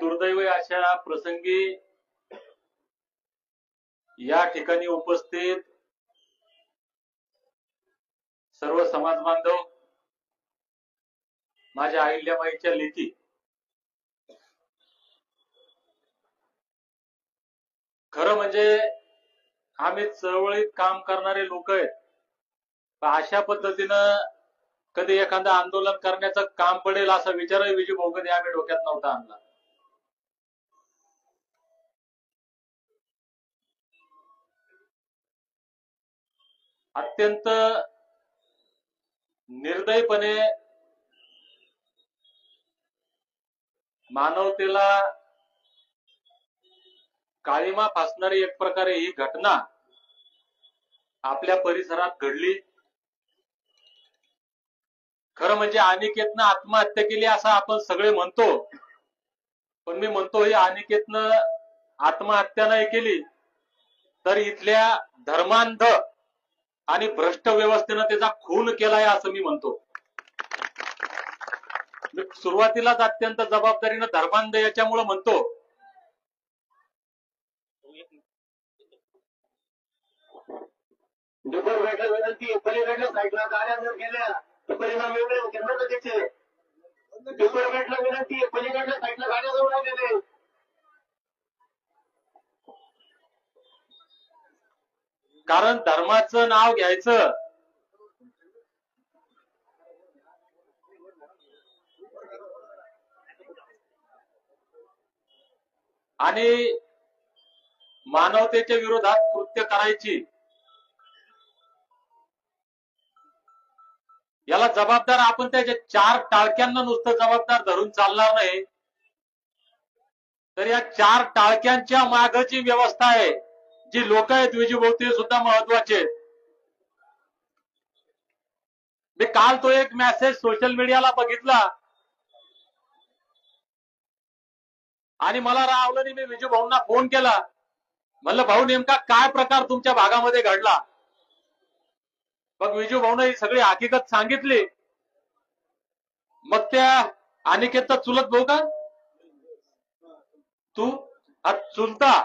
दुर्दैवी अशा प्रसंगी या ठिकाणी उपस्थित सर्व समाज बांधव, माझ्या अहिल्याबाईच्या लेकी, खरं म्हणजे आम्ही चळवळीत काम करणारे लोक आहेत. अशा पद्धतीनं कधी एखादं आंदोलन करण्याचं काम पडेल असा विचारही विजूभाऊ कधी आम्ही डोक्यात नव्हता आणला. अत्यंत निर्दयीपणे मानवतेला काळिमा फासणारी एक प्रकारे ही घटना आपल्या परिसरात घडली. खरं म्हणजे अनिकेतनं आत्महत्या केली असं आपण सगळे म्हणतो, पण मी म्हणतो ही अनिकेतनं आत्महत्या नाही केली तर इथल्या धर्मांध आणि भ्रष्ट व्यवस्थेनं त्याचा खून केलाय असं मी म्हणतो. मी सुरुवातीलाच अत्यंत जबाबदारीनं धर्मांध याच्यामुळे म्हणतो. विनंती पलीकडल्या साईडला गाड्या जर गेल्या तर परिणाम वेगळे होते ना त्याचे. डिपार्टमेंटला विनंती पलीकडल्या साईडला गाड्या जवळ गेले. कारण धर्माचं नाव घ्यायचं आणि मानवतेच्या विरोधात कृत्य करायची, याला जबाबदार आपण त्याच्या 4 टाळक्यांना नुसतं जबाबदार धरून चालणार नाही, तर या 4 टाळक्यांच्या मागची व्यवस्था आहे. जी लोक आहेत विजूभाऊ ते सुद्धा महत्वाचे आहेत. मी काल तो एक मेसेज सोशल मीडियाला बघितला आणि मला रावलं नाही. मी विजूभाऊंना फोन केला, म्हणलं भाऊ नेमका काय प्रकार तुमच्या भागामध्ये घडला. मग विजूभाऊनं ही सगळी हकीकत सांगितली. मग त्या अनिकेतचा चुलत भाऊ का तू चुलता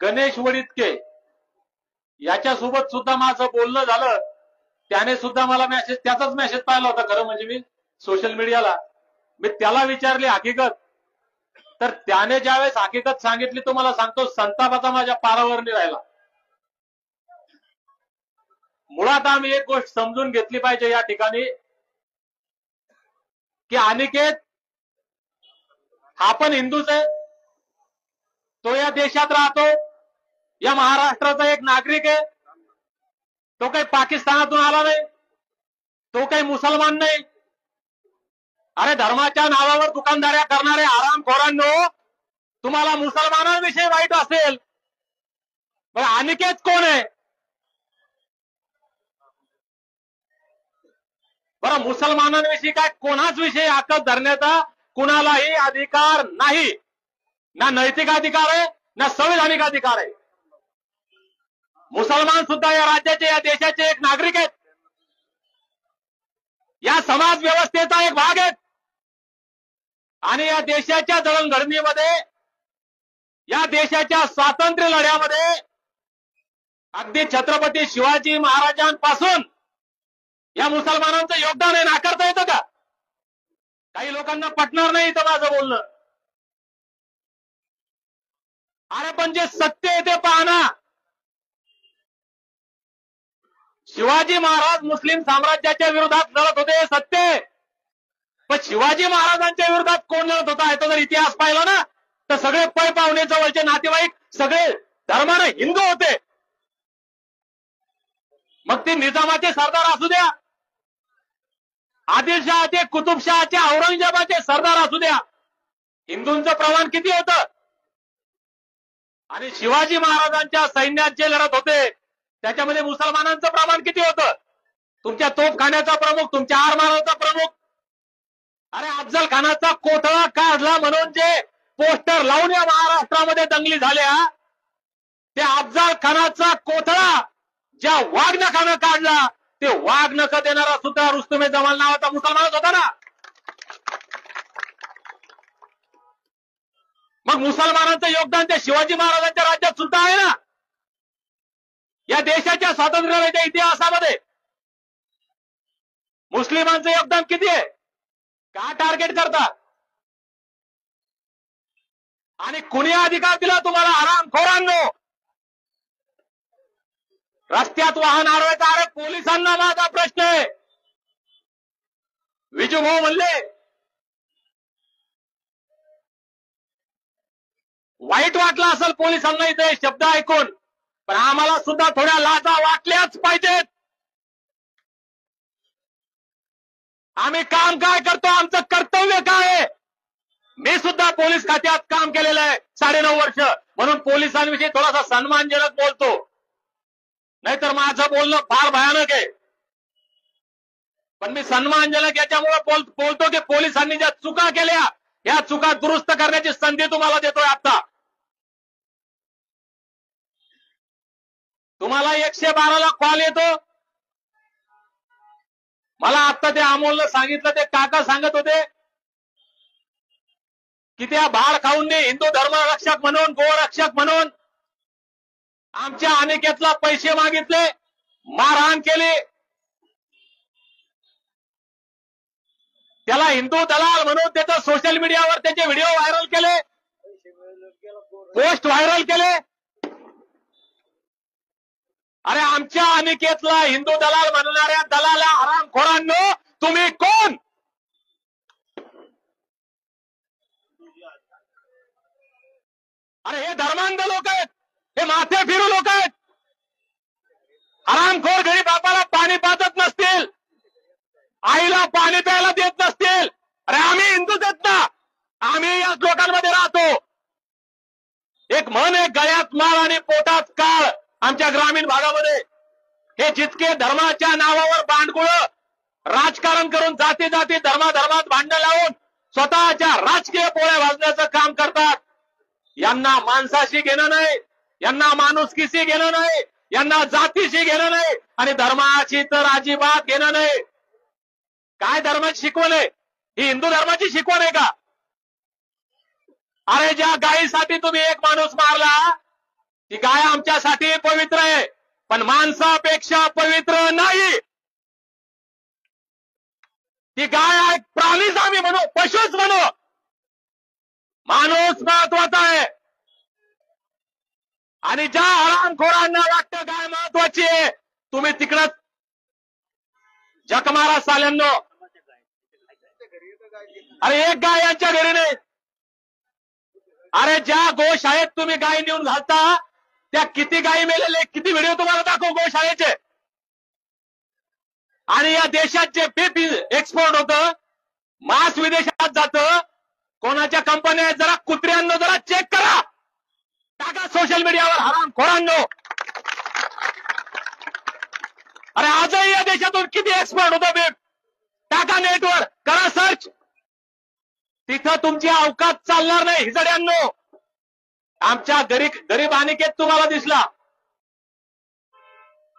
गणेश वडितके याच्यासोबत सुद्धा माझं बोलणं झालं. त्याने सुद्धा मला मेसेज, त्याचाच मेसेज पाहिला होता खरं म्हणजे मी सोशल मीडियाला. मी त्याला विचारली हकीकत, तर त्याने ज्यावेळेस हकीकत सांगितली तो मला सांगतो संतापाचा माझ्या पारावर नाही राहिला. मुळात आम्ही एक गोष्ट समजून घेतली पाहिजे या ठिकाणी की अनिकेत हा पण हिंदूच आहे. तो या देशात राहतो, या महाराष्ट्राचा एक नागरिक आहे. तो काही पाकिस्तानातून आला नाही, तो काही मुसलमान नाही. अरे धर्माच्या नावावर दुकानदाऱ्या करणारे आरामखोरांनो, तुम्हाला मुसलमानांविषयी वाईट असेल, मग अनिकेत कोण आहे बरं? मुसलमानांविषयी काय कोणाच विषयी आकल धरण्याचा कुणालाही अधिकार नाही. ना नैतिक अधिकार आहे ना संवैधानिक अधिकार आहे. मुसलमान सुद्धा या राज्याचे, या देशाचे एक नागरिक आहेत, या समाज व्यवस्थेचा एक भाग आहेत आणि या देशाच्या जडणघडणीमध्ये, या देशाच्या स्वातंत्र्य लढ्यामध्ये अगदी छत्रपती शिवाजी महाराजांपासून या मुसलमानांचं योगदान आहे. नाकारता येतं का? काही लोकांना पटणार नाही तर माझं बोलणं. अरे पण जे सत्य आहे ते पाहना. शिवाजी महाराज मुस्लिम साम्राज्याच्या विरोधात लढत होते, सत्य. पण शिवाजी महाराजांच्या विरोधात कोण लढत होता याचा जर इतिहास पाहिला ना, तर सगळे पै पाहुणे जवळचे नातेवाईक सगळे धर्माने हिंदू होते. मग ते निजामाचे सरदार असू द्या, आदिलशहाचे, कुतुबशहाचे, औरंगजेबाचे सरदार असू द्या, हिंदूंचं प्रमाण किती होतं? आणि शिवाजी महाराजांच्या सैन्यात जे लढत होते त्याच्यामध्ये मुसलमानांचं प्रमाण किती होतं? तुमच्या तोफखान्याचा प्रमुख, तुमच्या आरमाराचा प्रमुख. अरे अफजल खानाचा कोथळा काढला म्हणून जे पोस्टर लावून या महाराष्ट्रामध्ये दंगली झाल्या, त्या अफजल खानाचा कोथळा ज्या वाघनखानं काढला, ते वाघनख देणारा सुद्धा रुस्तुम जमाल नावाचा मुसलमानच होता ना. मग मुसलमानांचं योगदान त्या शिवाजी महाराजांच्या राज्यात सुद्धा आहे ना. या देशाच्या स्वातंत्र्याच्या इतिहासामध्ये मुस्लिमांचं योगदान किती आहे? का टार्गेट करता? आणि कुणी अधिकार दिला तुम्हाला हरामखोरांनो रस्त्यात वाहन अडवायचा? अरे पोलिसांना माझा प्रश्न आहे. विजूभाऊ म्हणले वाईट वाटलं असेल पोलिसांना इथे शब्द ऐकून, पण आम्हाला सुद्धा थोड्या लाजा वाटल्याच पाहिजेत. आम्ही काम काय करतो, आमचं कर्तव्य काय आहे? मी सुद्धा पोलीस खात्यात काम केलेलं आहे 9.5 वर्ष, म्हणून पोलिसांविषयी थोडासा सन्मानजनक बोलतो. नाहीतर माझं बोलणं फार भयानक आहे. पण मी सन्मानजनक याच्यामुळे बोलतो की पोलिसांनी ज्या चुका केल्या या चुका दुरुस्त करण्याची संधी तुम्हाला देतोय. आता तुम्हाला 112 ला कॉल येतो. मला आता ते अमोलनं सांगितलं, ते काका सांगत होते की त्या भाड खाऊंनी हिंदू धर्मरक्षक म्हणून, गोरक्षक म्हणून आमच्या अनिकेतला पैसे मागितले, मारहाण केली, त्याला हिंदू दलाल म्हणून त्याचं सोशल मीडियावर त्याचे व्हिडिओ व्हायरल केले, पोस्ट व्हायरल केले. अरे आमच्या अनिकेतला हिंदू दलाल म्हणणाऱ्या दलाला हरामखोरांनो तुम्ही कोण? अरे हे धर्मांध लोक आहेत, हे माथे फिरू लोक आहेत. हरामखोर घरी बापाला पाणी पाजत नसतील, आईला पाणी प्यायला देत नसतील. अरे आम्ही हिंदूच आहेत ना, आम्ही याच लोकांमध्ये राहतो. एक म्हण आहे, गळ्यात माळ आणि पोटात काळ. आमच्या ग्रामीण भागामध्ये हे जितके धर्माच्या नावावर बांडगुळ राजकारण करून जाती जाती धर्मात भांडण लावून स्वतःच्या राजकीय पोळ्या वाजण्याचं काम करतात, यांना माणसाशी घेणं नाही, यांना माणुसकीशी घेणं नाही, यांना जातीशी घेणं नाही आणि धर्माशी तर अजिबात घेणं नाही. काय धर्माची शिकवण आहे ही? हिंदू धर्माची शिकवण आहे का? अरे ज्या गायीसाठी तुम्ही एक माणूस मारला, ती गाय आमच्यासाठी पवित्र आहे, पण माणसापेक्षा पवित्र नाही. ती गाय एक प्राणीच आम्ही म्हणू, पशुच म्हणू, माणूस महत्वाचा आहे. आणि ज्या हरामखोरांना वाटतं गाय महत्वाची आहे, तुम्ही तिकडं जखमारा साल्यांनो. अरे एक गाय यांच्या घरी नाही. अरे ज्या गोशाळेत तुम्ही गाय नेऊन घालता त्या किती गायी मेलेले, किती व्हिडिओ तुम्हाला दाखवू गोशाळेचे. आणि या देशात जे बीफ एक्सपोर्ट होतं, मांस विदेशात जातं, कोणाच्या कंपन्या जरा कुत्र्यांनो जरा चेक करा, टाका सोशल मीडियावर हरामखोरांनो. अरे आजही या देशातून किती एक्सपोर्ट होतं बीफ, टाका नेटवर, करा सर्च. तिथं तुमची अवकात चालणार नाही हिजड्यांनो. आमच्या गरीब अनिकेत तुम्हाला दिसला,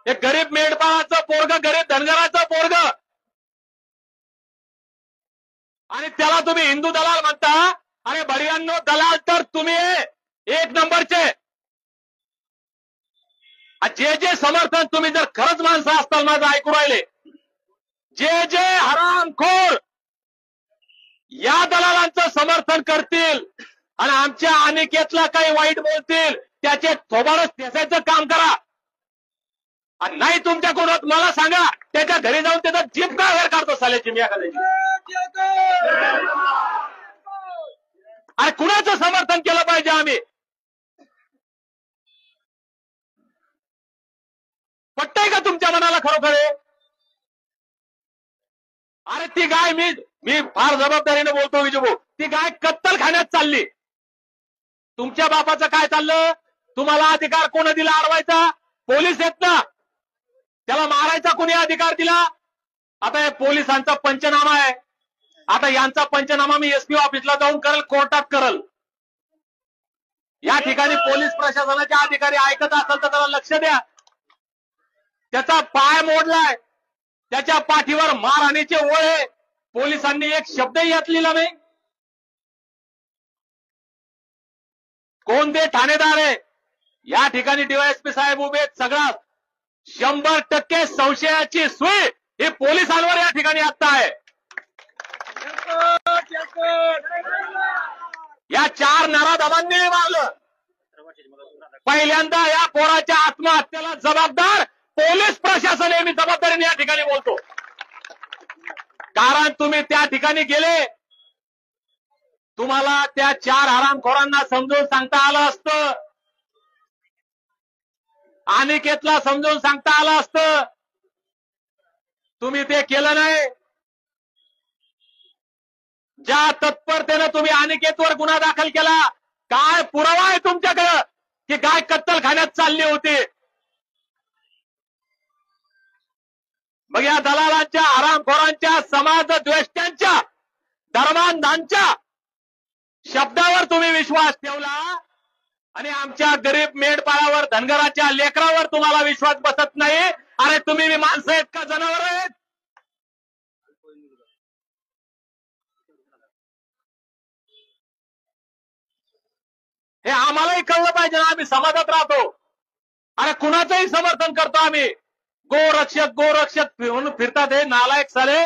एक गरीब मेंढपाळाचं पोरग, गरीब धनगराचं पोरग, आणि त्याला तुम्ही हिंदू दलाल म्हणता. अरे बडियांनो, दलाल तर तुम्ही एक नंबरचे. जे समर्थन तुम्ही जर खरंच माणसं असताल, माझं ऐकू राहिले, जे हरामखोर या दलालांचं समर्थन करतील आणि आमच्या अनिकेतला काही वाईट बोलतील, त्याचे थोबाडच ठेचायचं काम करा. आणि नाही तुमच्याकडून होत, मला सांगा, त्याच्या घरी जाऊन त्याचा जीप का बाहेर काढतो साल्याची मी एखाद्याची. अरे कुणाचं समर्थन केलं पाहिजे आम्ही? पटतंय का तुमच्या मनाला खरोखर? अरे ती गाय, मी फार जबाबदारीने बोलतो विजूभाऊ, ती गाय कत्तलखान्यात चालली. तुमच्या बापाचं काय चाललं? तुम्हाला अधिकार कोण दिला अडवायचा? पोलीस आहेत ना. त्याला मारायचा कोणी अधिकार दिला? आता हे पोलिसांचा पंचनामा आहे. आता यांचा पंचनामा मी एसपी ऑफिसला जाऊन करल, कोर्टात करल. या ठिकाणी पोलीस प्रशासनाचे अधिकारी ऐकत असेल तर त्याला लक्ष द्या. त्याचा पाय मोडलाय, त्याच्या पाठीवर मारहाणीचे ओळे, पोलिसांनी एक शब्दही यात लिहिला नाही. कोणते ठाणेदार आहे या ठिकाणी डीवायएसपी साहेब उभे आहेत. सगळा 100% संशयाची सुई ही पोलिसांवर या ठिकाणी आता आहे. या 4 नराधमांनी मारलं. पहिल्यांदा या पोराच्या आत्महत्येला जबाबदार पोलीस प्रशासन आहे. मी जबाबदारीने या ठिकाणी बोलतो, कारण तुम्ही त्या ठिकाणी गेले. तुम्हाला त्या 4 हरामखोरांना समजून सांगता आलं असतं, अनिकेतला समजून सांगता आलं असतं. तुम्ही ते केलं नाही. ज्या तत्परतेनं तुम्ही अनिकेतवर गुन्हा दाखल केला, काय पुरावा आहे तुमच्याकडे की गाय कत्तलखान्यात चालली होती? मग या दलालांच्या, हरामखोरांच्या, समाजद्वेष्ट्यांच्या, धर्मांधांच्या शब्दावर तुम्ही विश्वास ठेवला आणि आमच्या गरीब मेंढपाळावर, धनगराच्या लेकरावर तुम्हाला विश्वास बसत नाही. अरे तुम्ही माणसं आहेत का जनावर आहेत? हे आम्हालाही कळलं पाहिजे ना. आम्ही समाजात राहतो. अरे कुणाचंही समर्थन करतो आम्ही. गोरक्षक गोरक्षक म्हणून फिरतात हे नालायक साले.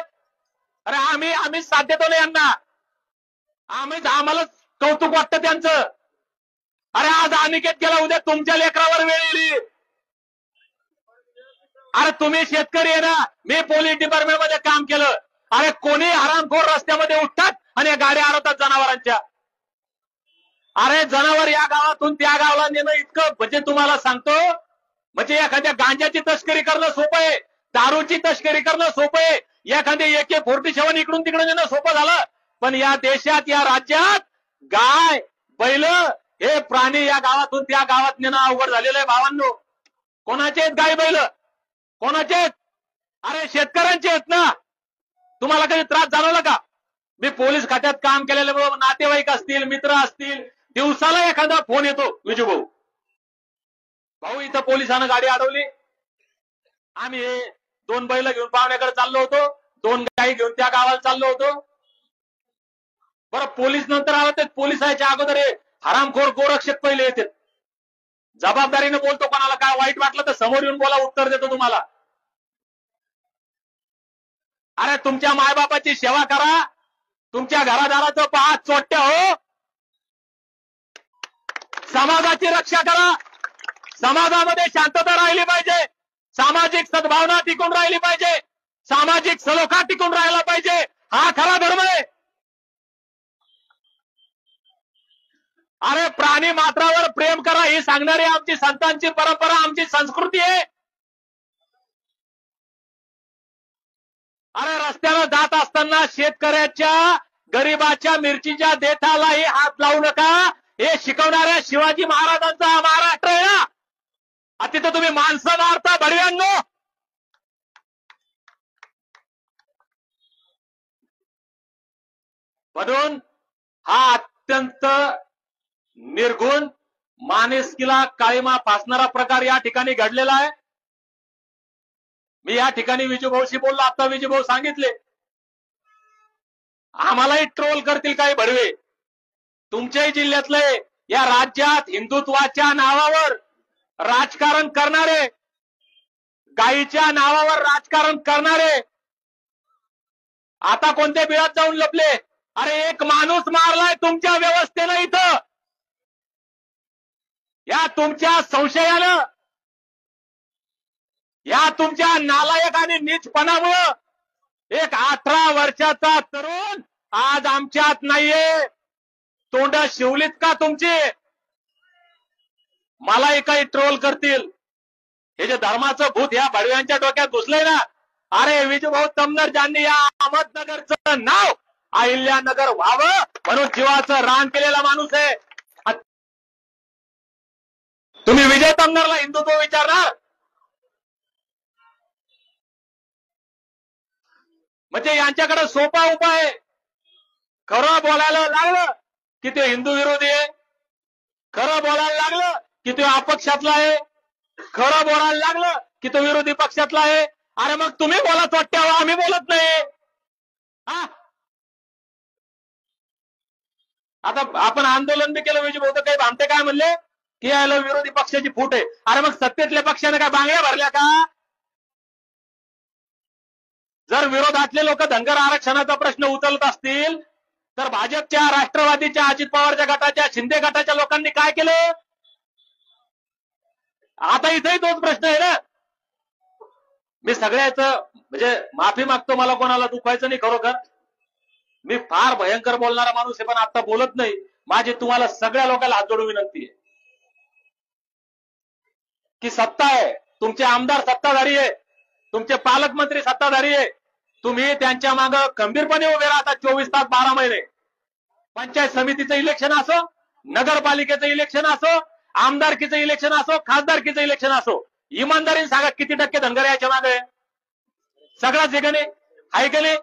अरे आम्ही साथ देतो ना यांना. आम्हाला कौतुक वाटतं त्यांचं. अरे आज अनिकेत गेला, उद्या तुमच्या लेकरावर वेळ येईल. अरे तुम्ही शेतकरी आहे ना, मी पोलीस डिपार्टमेंट मध्ये काम केलं. अरे कोणी हरामखोर रस्त्यामध्ये उठतात आणि गाड्या अडवतात जनावरांच्या. अरे जनावर या गावातून त्या गावाला नेणं इतकं, म्हणजे तुम्हाला सांगतो, म्हणजे एखाद्या गांजाची तस्करी करणं सोपं आहे, दारूची तस्करी करणं सोपं आहे, एखादी AK-47 इकडून तिकडे नेणं सोपं झालं. पण या देशात, या राज्यात गाय, बैल हे प्राणी या गावातून त्या गावात नेणं अवघड झालेलं आहे. भावांनो, कोणाचे आहेत गाय बैल? कोणाचे आहेत? अरे शेतकऱ्यांचे आहेत ना. तुम्हाला कधी त्रास जाणवला का? मी पोलीस खात्यात काम केलेले नातेवाईक असतील, मित्र असतील, दिवसाला एखादा फोन येतो, विजू भाऊ, भाऊ इथं पोलिसांना गाडी अडवली, आम्ही 2 बैल घेऊन पाहुण्याकडे चाललो होतो, 2 गाई घेऊन त्या गावाला चाललो होतो. बरं पोलीस नंतर आला, ते पोलिसाच्या अगोदर हरामखोर गोरक्षक पहिले येतात. जबाबदारीने बोलतो. कोणाला काय वाईट वाटलं तर समोर येऊन बोला, उत्तर देतो तुम्हाला. अरे तुमच्या मायबापाची सेवा करा, तुमच्या घरादाराचं पहा, चोट्या हो. समाजाची रक्षा करा. समाजामध्ये शांतता राहिली पाहिजे, सामाजिक सद्भावना टिकून राहिली पाहिजे, सामाजिक सलोखा टिकून राहिला पाहिजे. हा खरा धर्म आहे. अरे प्राणी मात्रावर प्रेम करा ही सांगणारी आमची संतांची परंपरा, आमची संस्कृती आहे. अरे रस्त्यानं जात असताना शेतकऱ्याच्या, गरीबाच्या मिरचीच्या देठालाही हात लावू नका, हे शिकवणाऱ्या शिवाजी महाराजांचा हा महाराष्ट्र आहे ना. तिथं तुम्ही माणसं मारता भडव्यांनो. म्हणून हा अत्यंत निर्गुण, माणुसकीला काळीमा फासणारा प्रकार या ठिकाणी घडलेला आहे. मी या ठिकाणी विजूभाऊशी बोललो. आता विजूभाऊ सांगितले, आम्हालाही ट्रोल करतील काही भडवे. तुमच्याही जिल्ह्यातले, या राज्यात हिंदुत्वाच्या नावावर राजकारण करणारे, गायीच्या नावावर राजकारण करणारे आता कोणत्या बिळात जाऊन लपले? अरे एक माणूस मारलाय तुमच्या व्यवस्थेनं इथं. या तुमच्या संशयानं, या तुमच्या नालायक आणि नीचपणामुळं एक 18 वर्षाचा तरुण आज आमच्यात नाहीये. तोंड शिवलीत का तुमची? मलाही काही ट्रोल करतील. हे जे धर्माचं भूत या भडव्यांच्या डोक्यात घुसलंय ना, अरे विजूभाऊ तमनर ज्यांनी या अहमदनगरचं नाव अहिल्यानगर व्हावं म्हणून जीवाचं रान केलेला माणूस आहे. तुम्ही विजय तमनरला हिंदुत्व विचारणार? म्हणजे यांच्याकडे सोपा उपाय आहे. खरं बोलायला लागलं की ते हिंदू विरोधी आहे, खरं बोलायला लागलं की तो अपक्षातला आहे, खरं बोलायला लागलं की तो विरोधी पक्षातला आहे. अरे मग तुम्ही बोला चोट्ट्यावर, आम्ही बोलत नाही. हा आता आपण आंदोलन बी केलं, विजय भाऊ काही भामटे काय म्हणले की याला विरोधी पक्षाची फूट आहे. अरे मग सत्तेतल्या पक्षाने काय बांगड्या भरल्या का? जर विरोधातले लोक धनगर आरक्षणाचा प्रश्न उचलत असतील तर भाजपच्या, राष्ट्रवादीच्या, अजित पवारच्या गटाच्या, शिंदे गटाच्या लोकांनी काय केलं? आता इथेही तोच प्रश्न आहे ना. मी सगळ्याचं म्हणजे माफी मागतो, मला कोणाला दुखवायचं नाही. खरोखर मी फार भयंकर बोलणारा माणूस आहे, पण आता बोलत नाही. माझी तुम्हाला सगळ्या लोकांना हात जोडून विनंती आहे की सत्ता आहे, तुमचे आमदार सत्ताधारी आहे, तुमचे पालकमंत्री सत्ताधारी आहे, तुम्ही त्यांच्या मागे खंबीरपणे उभे राहता 24 तास 12 महिने. पंचायत समितीचं इलेक्शन असो, नगरपालिकेचं इलेक्शन असो, आमदारकीचं इलेक्शन असो, खासदारकीचं इलेक्शन असो, इमानदारीने सांगा किती टक्के धनगर याच्या मागे? सगळाच आहे का नाही? आहे का नाही?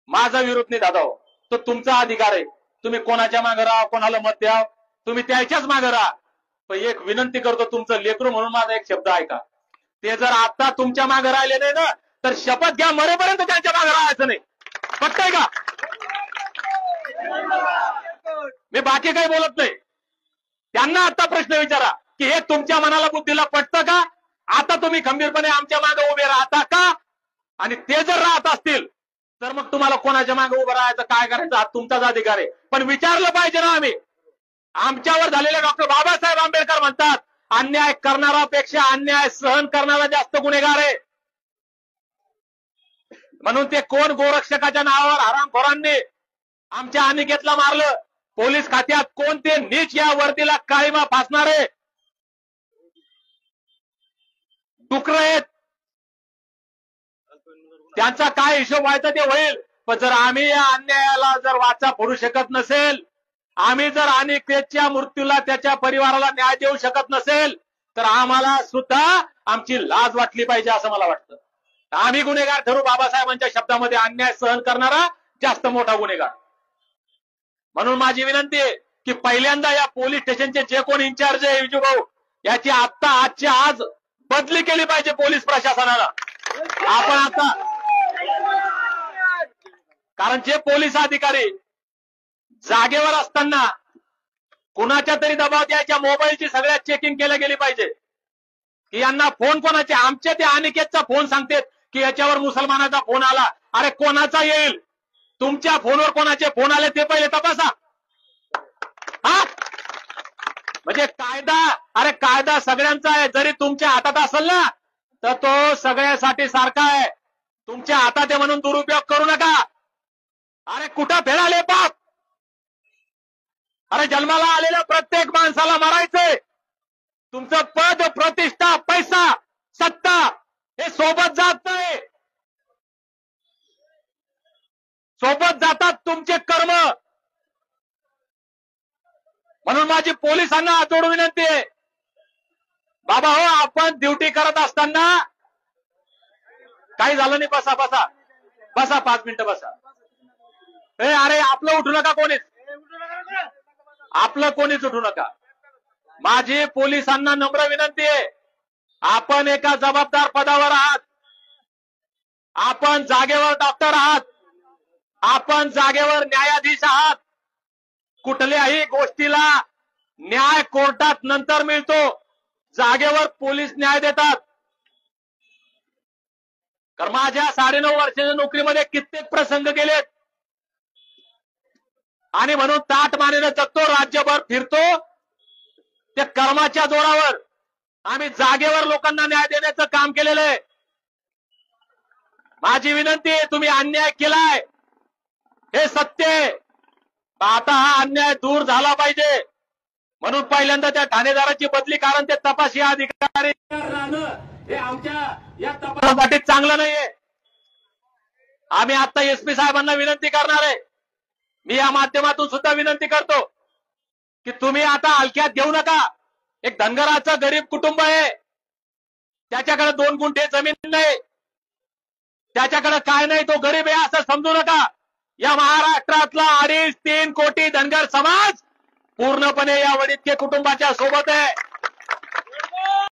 माझा विरोध नाही दादा, तो तुमचा अधिकार आहे. तुम्ही कोणाच्या मागे राहा, कोणाला मत द्या, तुम्ही त्याच्याच मागे राहा. पण एक विनंती करतो, तुमचं लेकरू म्हणून माझा एक शब्द ऐका. ते जर आता तुमच्या मागे राहिले नाही ना, तर शपथ घ्या मरेपर्यंत त्यांच्या मागे राहायचं नाही. पटतंय का? मी बाकी काही बोलत नाही. त्यांना आता प्रश्न विचारा की हे तुमच्या मनाला बुद्धीला पटतं का? आता तुम्ही खंबीरपणे आमच्या मागे उभे राहता का? आणि ते जर राहत असतील तर मग तुम्हाला कोणाच्या मागे उभं राहायचं, काय करायचं, हा तुमचाच अधिकार आहे. पण विचारलं पाहिजे ना आम्ही. आमच्यावर झालेले डॉक्टर बाबासाहेब आंबेडकर म्हणतात, अन्याय करणारापेक्षा अन्याय सहन करणारा जास्त गुन्हेगार आहे. म्हणून ते कोण गोरक्षकाच्या नावावर हरामखोरांनी आमच्या अनिकेतला मारलं, पोलीस खात्यात कोण ते नीच या वर्दीला काळीमा फासणारे डुकर आहेत, त्यांचा काय हिशोब व्हायचा ते होईल. पण जर आम्ही या अन्यायाला जर वाचा फोडू शकत नसेल, आम्ही जर अनिकेतच्या मृत्यूला, त्याच्या परिवाराला न्याय देऊ शकत नसेल, तर आम्हाला सुद्धा आमची लाज वाटली पाहिजे असं मला वाटतं. आम्ही गुन्हेगार ठरू, बाबासाहेबांच्या शब्दामध्ये अन्याय सहन करणारा जास्त मोठा गुन्हेगार. म्हणून माझी विनंती आहे की पहिल्यांदा या पोलीस स्टेशनचे जे कोण इन्चार्ज आहे विजू भाऊ, याची आत्ता आजच्या आज बदली केली पाहिजे पोलीस प्रशासनाला. आपण आता, कारण जे पोलीस अधिकारी जागेवर असताना कुणाच्या तरी दबाव द्यायच्या मोबाईलची सगळ्यात चेकिंग केल्या गेली पाहिजे की यांना फोन कोणाचे. आमचे ते अनिकेतचा फोन सांगतात की याच्यावर मुसलमानाचा फोन आला. अरे कोणाचा येईल? तुमच्या फोनवर कोणाचे फोन आले ते पहिले तपासा. हा म्हणजे कायदा, अरे कायदा सगळ्यांचा आहे. जरी तुमच्या हातात असेल ना तर तो सगळ्यासाठी सारखा आहे. तुमच्या हातात आहे म्हणून दुरुपयोग करू नका. अरे कुठं फेराले बाप? अरे जन्माला आलेल्या प्रत्येक माणसाला मारायचंय. तुमचं पद, प्रतिष्ठा, पैसा, सत्ता हे सोबत जात नाही, सोबत जातात तुमचे कर्म. म्हणून माझी पोलिसांना हात जोडून विनंती आहे, बाबा हो, आपण ड्युटी करत असताना काही झालं नाही, बसा बसा बसा, 5 मिनिटं बसा. अरे आपलं उठू नका कोणीच, आपलं कोणीच उठू नका. माझी पोलिसांना नम्र विनंती आहे, आपण एका जबाबदार पदावर आहात, आपण जागेवर डॉक्टर आहात, आपण जागेवर न्यायाधीश आहात. कुठल्याही गोष्टीला न्याय कोर्टात नंतर मिळतो, जागेवर पोलीस न्याय देतात. कारण माझ्या 9.5 वर्षाच्या नोकरीमध्ये कित्येक प्रसंग गेलेत आणि म्हणून ताट मानेने जगतो, राज्यभर फिरतो. त्या कर्माच्या जोरावर आम्ही जागेवर लोकांना न्याय देण्याचं काम केलेलं आहे. माझी विनंती आहे, तुम्ही अन्याय केलाय हे सत्य आहे, आता हा अन्याय दूर झाला पाहिजे. म्हणून पहिल्यांदा त्या ठाणेदाराची बदली, कारण ते तपासी अधिकारी हे आमच्या या तपासासाठी चांगलं नाहीये. आम्ही आता एसपी साहेबांना विनंती करणार आहे, मी या माध्यमातून सुद्धा विनंती करतो की तुम्ही आता हलक्यात घेऊ नका. एक धनगराचं गरीब कुटुंब आहे, त्याच्याकडे 2 गुंठे जमीन नाही, त्याच्याकडे काय नाही, तो गरीब आहे असं समजू नका. या महाराष्ट्रातला 2.5-3 कोटी धनगर समाज पूर्णपणे या वडितके कुटुंबाच्या सोबत आहे.